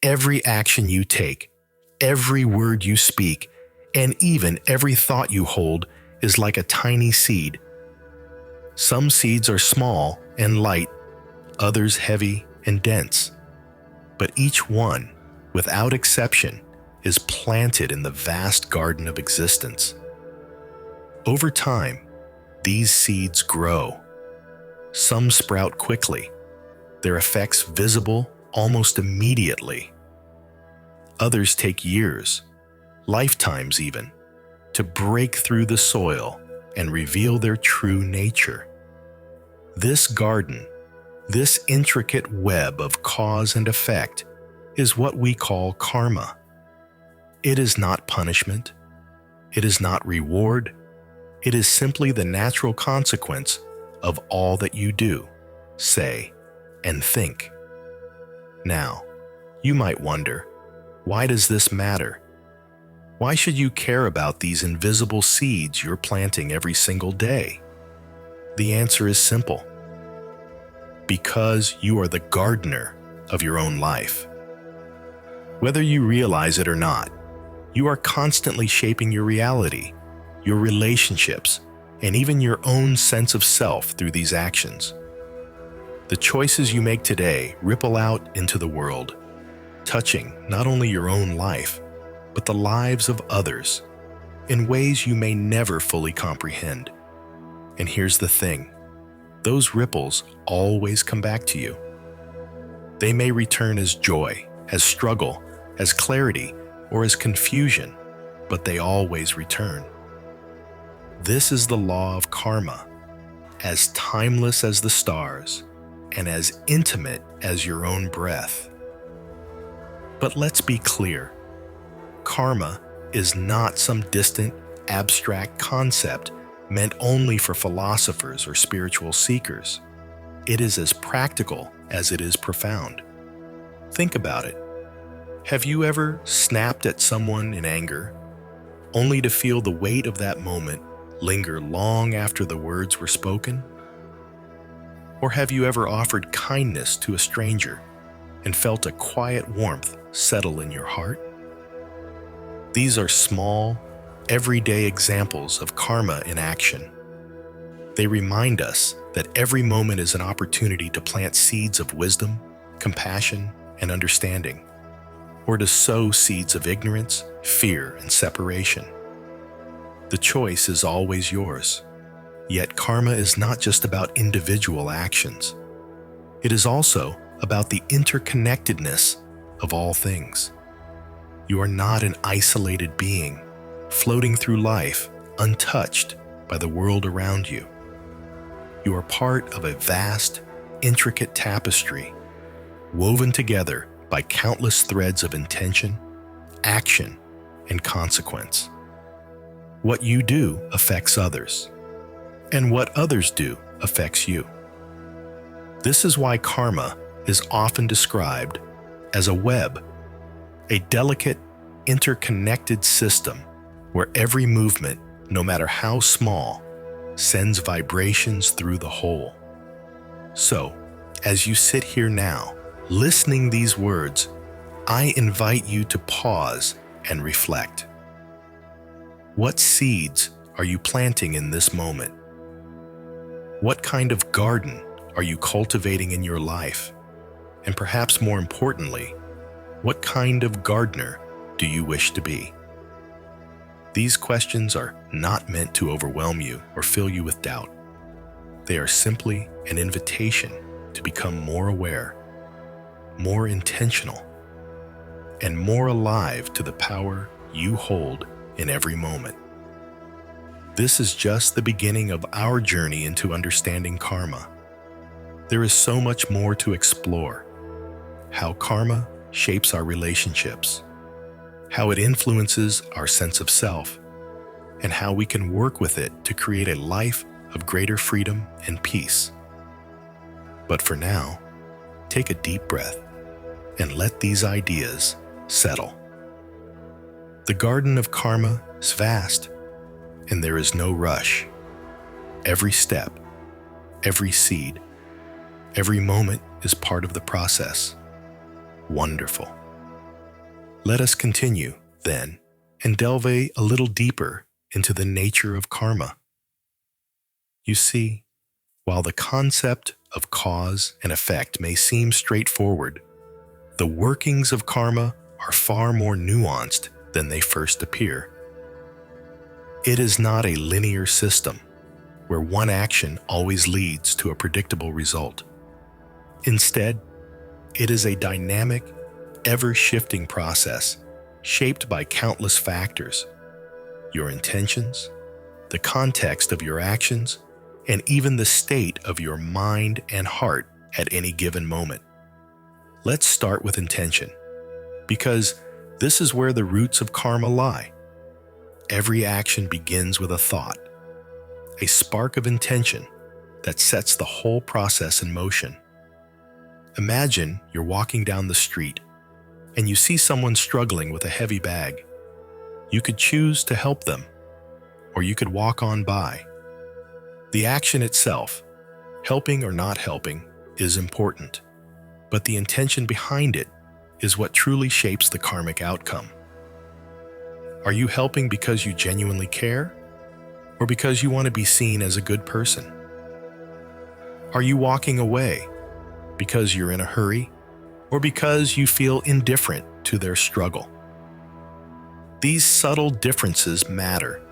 Every action you take, every word you speak, and even every thought you hold is like a tiny seed. Some seeds are small and light, others heavy and dense. But each one, without exception, is planted in the vast garden of existence. Over time, these seeds grow. Some sprout quickly, their effects visible almost immediately. Others take years, lifetimes even, to break through the soil and reveal their true nature. This garden, this intricate web of cause and effect, is what we call karma. It is not punishment. It is not reward. It is simply the natural consequence of all that you do, say, and think. Now, you might wonder, why does this matter? Why should you care about these invisible seeds you're planting every single day? The answer is simple. Because you are the gardener of your own life. Whether you realize it or not, you are constantly shaping your reality, your relationships, and even your own sense of self through these actions. The choices you make today ripple out into the world, touching not only your own life, but the lives of others in ways you may never fully comprehend. And here's the thing, those ripples always come back to you. They may return as joy, as struggle, as clarity, or as confusion, but they always return. This is the law of karma, as timeless as the stars, and as intimate as your own breath. But let's be clear, karma is not some distant, abstract concept meant only for philosophers or spiritual seekers. It is as practical as it is profound. Think about it. Have you ever snapped at someone in anger, only to feel the weight of that moment linger long after the words were spoken? Or have you ever offered kindness to a stranger and felt a quiet warmth settle in your heart? These are small, everyday examples of karma in action. They remind us that every moment is an opportunity to plant seeds of wisdom, compassion, and understanding, or to sow seeds of ignorance, fear, and separation. The choice is always yours. Yet karma is not just about individual actions. It is also about the interconnectedness of all things. You are not an isolated being, floating through life untouched by the world around you. You are part of a vast, intricate tapestry, woven together by countless threads of intention, action, and consequence. What you do affects others, and what others do affects you. This is why karma is often described as a web, a delicate, interconnected system where every movement, no matter how small, sends vibrations through the whole. So, as you sit here now, listening these words, I invite you to pause and reflect. What seeds are you planting in this moment? What kind of garden are you cultivating in your life? And perhaps more importantly, what kind of gardener do you wish to be? These questions are not meant to overwhelm you or fill you with doubt. They are simply an invitation to become more aware, more intentional, and more alive to the power you hold in every moment. This is just the beginning of our journey into understanding karma. There is so much more to explore. How karma shapes our relationships, how it influences our sense of self, and how we can work with it to create a life of greater freedom and peace. But for now, take a deep breath and let these ideas settle. The garden of karma is vast, and there is no rush. Every step, every seed, every moment is part of the process. Wonderful. Let us continue, then, and delve a little deeper into the nature of karma. You see, while the concept of cause and effect may seem straightforward, the workings of karma are far more nuanced than they first appear. It is not a linear system where one action always leads to a predictable result. Instead, it is a dynamic, ever-shifting process shaped by countless factors: your intentions, the context of your actions, and even the state of your mind and heart at any given moment. Let's start with intention, because this is where the roots of karma lie. Every action begins with a thought, a spark of intention that sets the whole process in motion. Imagine you're walking down the street and you see someone struggling with a heavy bag. You could choose to help them, or you could walk on by. The action itself, helping or not helping, is important, but the intention behind it is what truly shapes the karmic outcome. Are you helping because you genuinely care, or because you want to be seen as a good person? Are you walking away because you're in a hurry, or because you feel indifferent to their struggle? These subtle differences matter.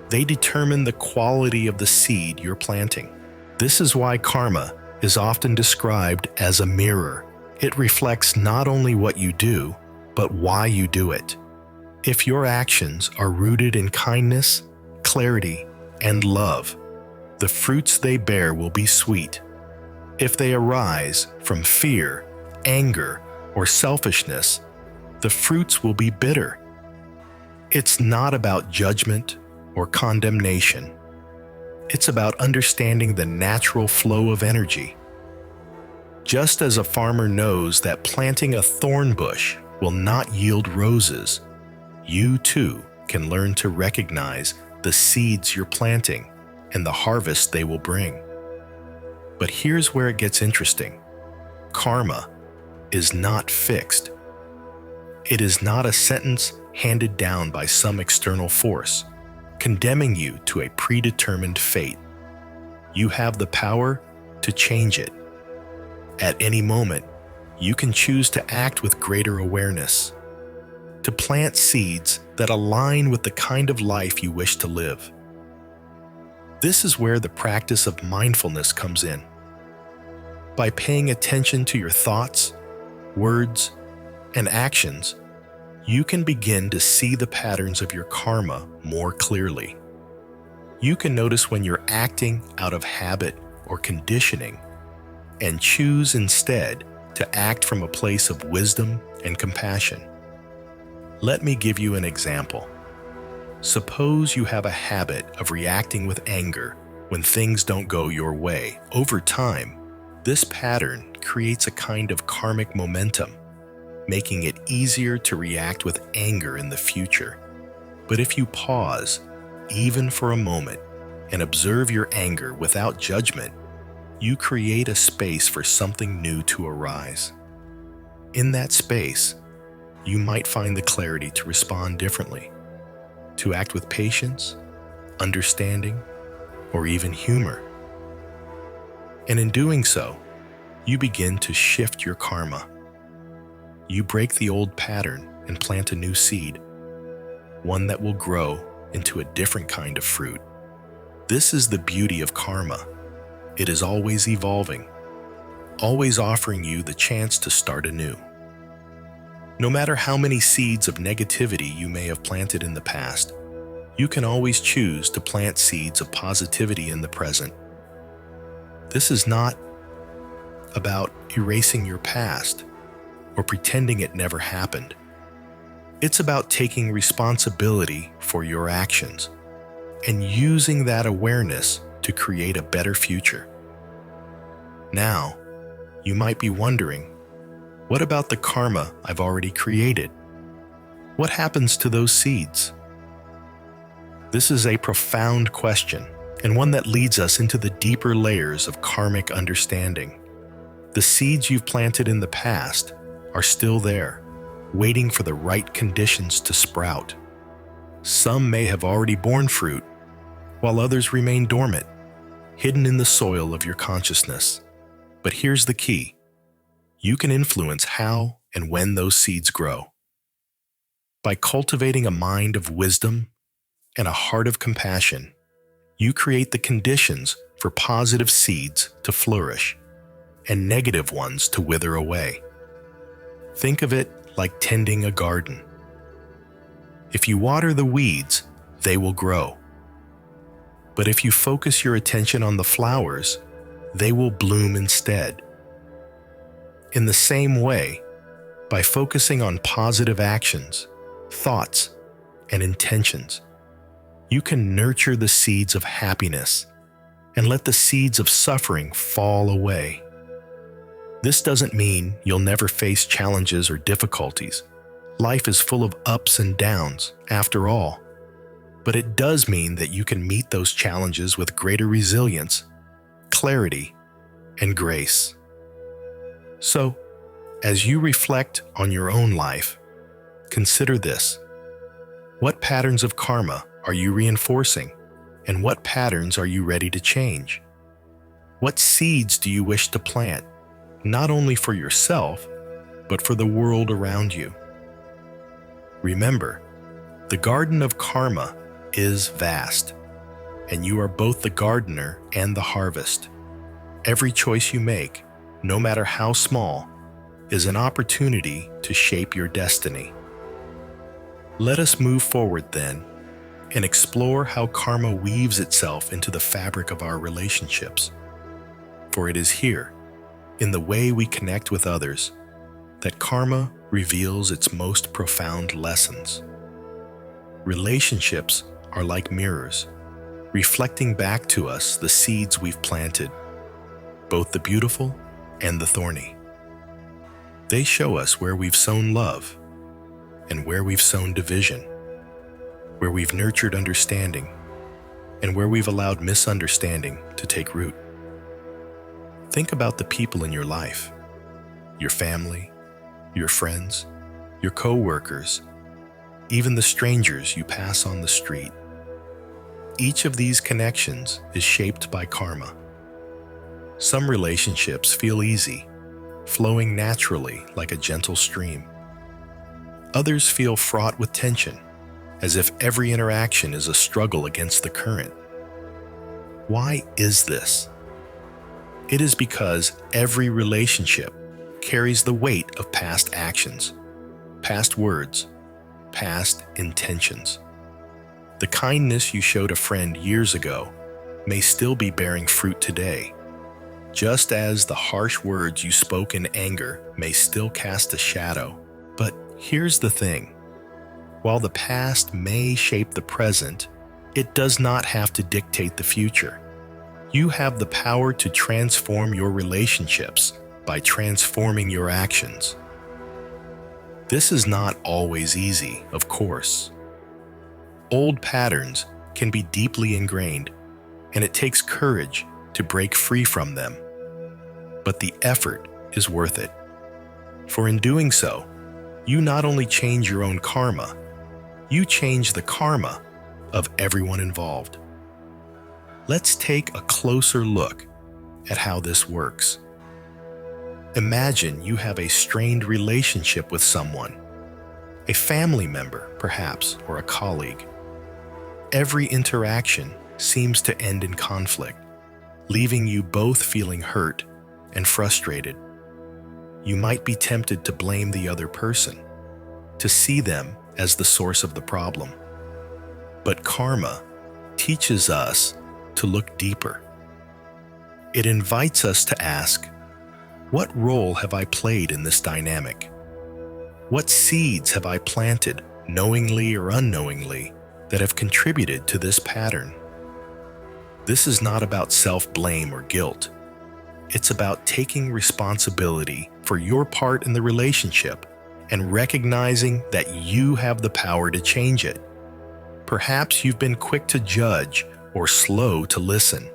They determine the quality of the seed you're planting. This is why karma is often described as a mirror. It reflects not only what you do, but why you do it. If your actions are rooted in kindness, clarity, and love, the fruits they bear will be sweet. If they arise from fear, anger, or selfishness, the fruits will be bitter. It's not about judgment or condemnation. It's about understanding the natural flow of energy. Just as a farmer knows that planting a thorn bush will not yield roses, you too can learn to recognize the seeds you're planting and the harvest they will bring. But here's where it gets interesting. Karma is not fixed. It is not a sentence handed down by some external force, condemning you to a predetermined fate. You have the power to change it. At any moment, you can choose to act with greater awareness, to plant seeds that align with the kind of life you wish to live. This is where the practice of mindfulness comes in. By paying attention to your thoughts, words, and actions, you can begin to see the patterns of your karma more clearly. You can notice when you're acting out of habit or conditioning, and choose instead to act from a place of wisdom and compassion. Let me give you an example. Suppose you have a habit of reacting with anger when things don't go your way. Over time, this pattern creates a kind of karmic momentum, making it easier to react with anger in the future. But if you pause, even for a moment, and observe your anger without judgment, you create a space for something new to arise. In that space, you might find the clarity to respond differently, to act with patience, understanding, or even humor. And in doing so, you begin to shift your karma. You break the old pattern and plant a new seed, one that will grow into a different kind of fruit. This is the beauty of karma. It is always evolving, always offering you the chance to start anew. No matter how many seeds of negativity you may have planted in the past, you can always choose to plant seeds of positivity in the present. This is not about erasing your past or pretending it never happened. It's about taking responsibility for your actions and using that awareness to create a better future. Now, you might be wondering, what about the karma I've already created? What happens to those seeds? This is a profound question, and one that leads us into the deeper layers of karmic understanding. The seeds you've planted in the past are still there, waiting for the right conditions to sprout. Some may have already borne fruit, while others remain dormant, hidden in the soil of your consciousness. But here's the key. You can influence how and when those seeds grow. By cultivating a mind of wisdom and a heart of compassion, you create the conditions for positive seeds to flourish and negative ones to wither away. Think of it like tending a garden. If you water the weeds, they will grow. But if you focus your attention on the flowers, they will bloom instead. In the same way, by focusing on positive actions, thoughts, and intentions, you can nurture the seeds of happiness and let the seeds of suffering fall away. This doesn't mean you'll never face challenges or difficulties. Life is full of ups and downs, after all. But it does mean that you can meet those challenges with greater resilience, clarity, and grace. So, as you reflect on your own life, consider this. What patterns of karma are you reinforcing, and what patterns are you ready to change? What seeds do you wish to plant, not only for yourself, but for the world around you? Remember, the garden of karma is vast, and you are both the gardener and the harvest. Every choice you make, no matter how small, is an opportunity to shape your destiny. Let us move forward then and explore how karma weaves itself into the fabric of our relationships. For it is here, in the way we connect with others, that karma reveals its most profound lessons. Relationships are like mirrors, reflecting back to us the seeds we've planted, both the beautiful and the thorny. They show us where we've sown love and where we've sown division, where we've nurtured understanding and where we've allowed misunderstanding to take root. Think about the people in your life, your family, your friends, your co-workers, even the strangers you pass on the street. Each of these connections is shaped by karma. Some relationships feel easy, flowing naturally like a gentle stream. Others feel fraught with tension, as if every interaction is a struggle against the current. Why is this? It is because every relationship carries the weight of past actions, past words, past intentions. The kindness you showed a friend years ago may still be bearing fruit today, just as the harsh words you spoke in anger may still cast a shadow. But here's the thing. While the past may shape the present, it does not have to dictate the future. You have the power to transform your relationships by transforming your actions. This is not always easy, of course. Old patterns can be deeply ingrained, and it takes courage to break free from them. But the effort is worth it. For in doing so, you not only change your own karma, you change the karma of everyone involved. Let's take a closer look at how this works. Imagine you have a strained relationship with someone, a family member, perhaps, or a colleague. Every interaction seems to end in conflict, leaving you both feeling hurt and frustrated. You might be tempted to blame the other person, to see them as the source of the problem. But karma teaches us to look deeper. It invites us to ask, what role have I played in this dynamic? What seeds have I planted, knowingly or unknowingly, that have contributed to this pattern? This is not about self-blame or guilt. It's about taking responsibility for your part in the relationship and recognizing that you have the power to change it. Perhaps you've been quick to judge or slow to listen.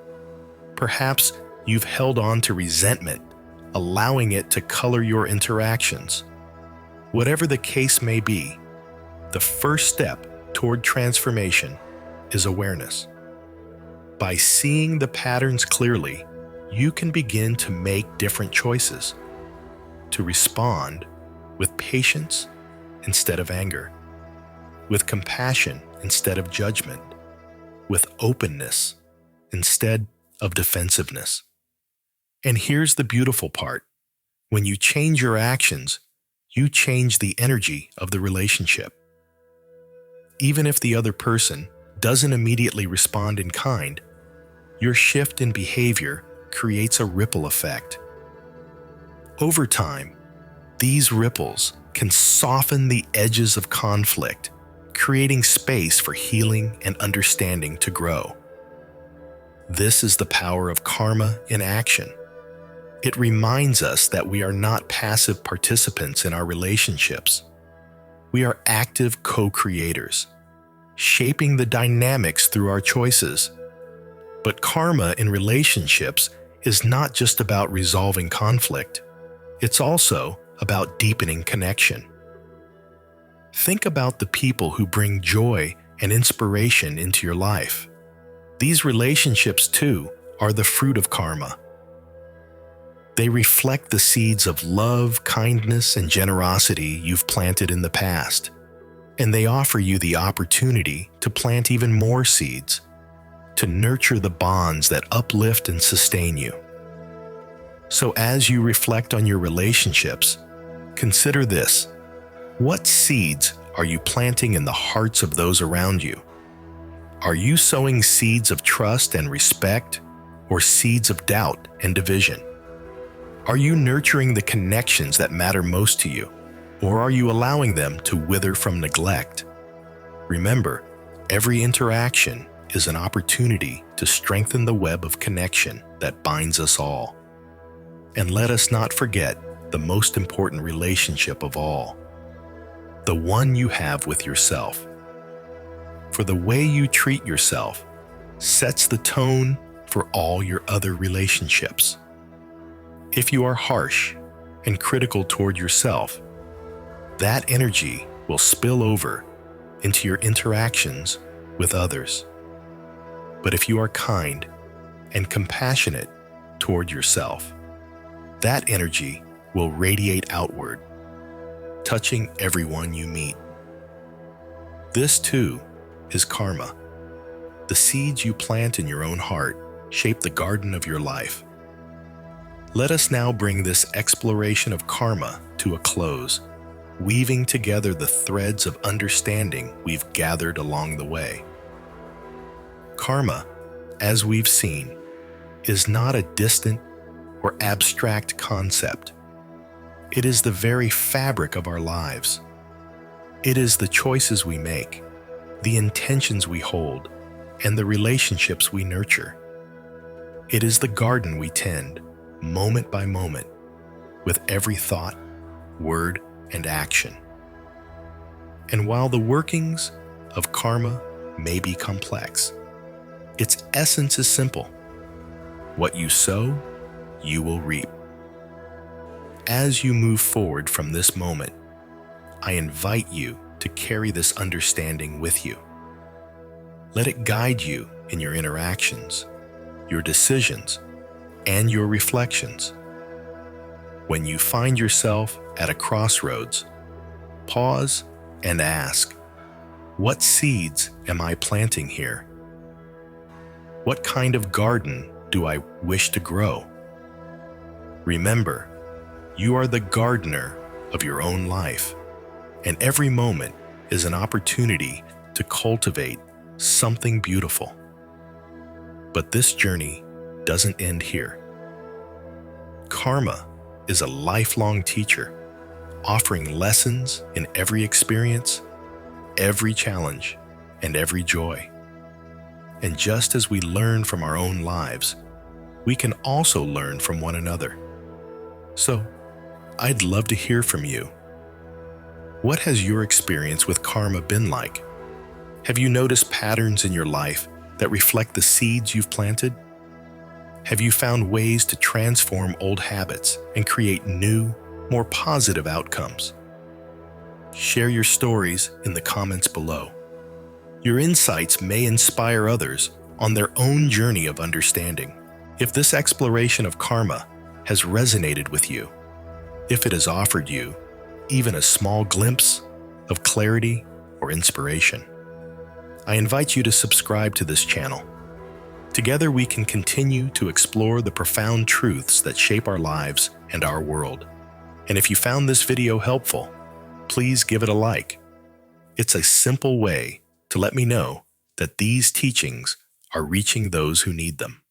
Perhaps you've held on to resentment, allowing it to color your interactions. Whatever the case may be, the first step toward transformation is awareness. By seeing the patterns clearly, you can begin to make different choices, to respond with patience instead of anger, with compassion instead of judgment, with openness instead of defensiveness. And here's the beautiful part. When you change your actions, you change the energy of the relationship. Even if the other person doesn't immediately respond in kind, your shift in behavior creates a ripple effect. Over time, these ripples can soften the edges of conflict, creating space for healing and understanding to grow. This is the power of karma in action. It reminds us that we are not passive participants in our relationships. We are active co-creators, shaping the dynamics through our choices. But karma in relationships is not just about resolving conflict. It's also about deepening connection. Think about the people who bring joy and inspiration into your life. These relationships, too, are the fruit of karma. They reflect the seeds of love, kindness, and generosity you've planted in the past, and they offer you the opportunity to plant even more seeds, to nurture the bonds that uplift and sustain you. So as you reflect on your relationships, consider this. What seeds are you planting in the hearts of those around you? Are you sowing seeds of trust and respect, or seeds of doubt and division? Are you nurturing the connections that matter most to you, or are you allowing them to wither from neglect? Remember, every interaction is an opportunity to strengthen the web of connection that binds us all. And let us not forget the most important relationship of all, the one you have with yourself. For the way you treat yourself sets the tone for all your other relationships. If you are harsh and critical toward yourself, that energy will spill over into your interactions with others. But if you are kind and compassionate toward yourself, that energy will radiate outward, touching everyone you meet. This, too, is karma. The seeds you plant in your own heart shape the garden of your life. Let us now bring this exploration of karma to a close, weaving together the threads of understanding we've gathered along the way. Karma, as we've seen, is not a distant or abstract concept. It is the very fabric of our lives. It is the choices we make, the intentions we hold, and the relationships we nurture. It is the garden we tend, moment by moment, with every thought, word, and action. And while the workings of karma may be complex, its essence is simple. What you sow, you will reap. As you move forward from this moment, I invite you to carry this understanding with you. Let it guide you in your interactions, your decisions, and your reflections. When you find yourself at a crossroads, pause and ask, what seeds am I planting here? What kind of garden do I wish to grow? Remember, you are the gardener of your own life, and every moment is an opportunity to cultivate something beautiful. But this journey doesn't end here. Karma is a lifelong teacher, offering lessons in every experience, every challenge, and every joy. And just as we learn from our own lives, we can also learn from one another. So, I'd love to hear from you. What has your experience with karma been like? Have you noticed patterns in your life that reflect the seeds you've planted? Have you found ways to transform old habits and create new, more positive outcomes? Share your stories in the comments below. Your insights may inspire others on their own journey of understanding. If this exploration of karma has resonated with you, if it has offered you even a small glimpse of clarity or inspiration, I invite you to subscribe to this channel. Together we can continue to explore the profound truths that shape our lives and our world. And if you found this video helpful, please give it a like. It's a simple way to let me know that these teachings are reaching those who need them.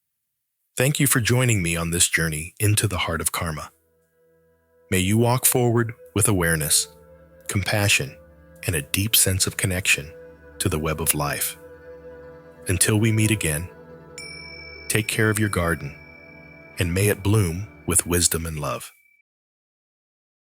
Thank you for joining me on this journey into the heart of karma. May you walk forward with awareness, compassion, and a deep sense of connection to the web of life. Until we meet again, take care of your garden, and may it bloom with wisdom and love.